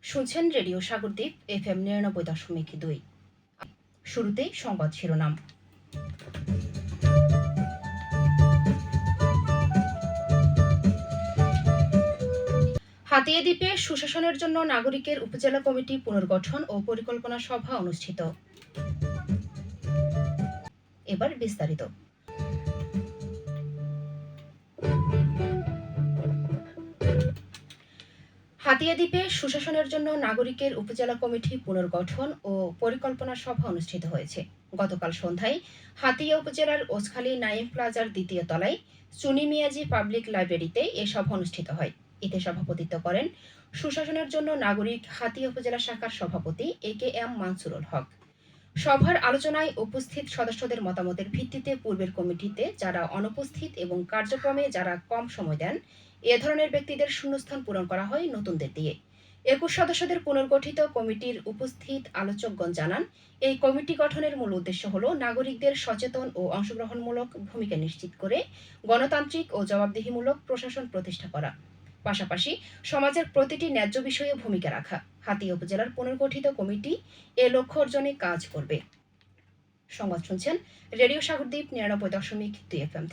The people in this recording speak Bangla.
শুনছেন রেডিও সাগরদ্বীপ FM 99.2। শুরুতেই সংবাদ শিরোনাম। হাতিয়া দ্বীপে সুশাসনের জন্য নাগরিকের উপজেলা কমিটি পুনর্গঠন ও পরিকল্পনা সভা অনুষ্ঠিত। এবার বিস্তারিত। হাতিয়া দ্বীপে সুশাসনের জন্য নাগরিকের উপজেলা কমিটি পুনর্গঠন ও পরিকল্পনা সভা অনুষ্ঠিত হয়েছে। গতকাল সন্ধ্যায় হাতিয়া উপজেলার ওছখালী নাইম প্লাজার দ্বিতীয় তলায় চুনি মিয়াজি পাবলিক লাইব্রেরিতে এ সভা অনুষ্ঠিত হয়। এতে সভাপতিত্ব করেন সুশাসনের জন্য নাগরিক হাতিয়া উপজেলা শাখার সভাপতি AKM মানসুরুল হক। সভার আলোচনায় উপস্থিত সদস্যদের মতামতের ভিত্তিতে পূর্বের কমিটিতে যারা অনুপস্থিত এবং কার্যক্রমে যারা কম সময় দেন এ ধরনের ব্যক্তিদের শূন্যস্থান পূরণ করা হয় নতুনদের দিয়ে। 21 সদস্যদের পুনর্গঠিত কমিটির উপস্থিত আলোচকগণ জানান, এই কমিটি গঠনের মূল উদ্দেশ্য হল নাগরিকদের সচেতন ও অংশগ্রহণমূলক ভূমিকা নিশ্চিত করে গণতান্ত্রিক ও জবাবদিহিমূলক প্রশাসন প্রতিষ্ঠা করা, পাশাপাশি সমাজের প্রতিটি ন্যায্য বিষয়ে ভূমিকা রাখা। হাতিয়া উপজেলার পুনর্গঠিত কমিটি এ লক্ষ্য অর্জনে কাজ করবে। সংবাদ শুনছেন রেডিও সাগরদ্বীপ 99.2 FM।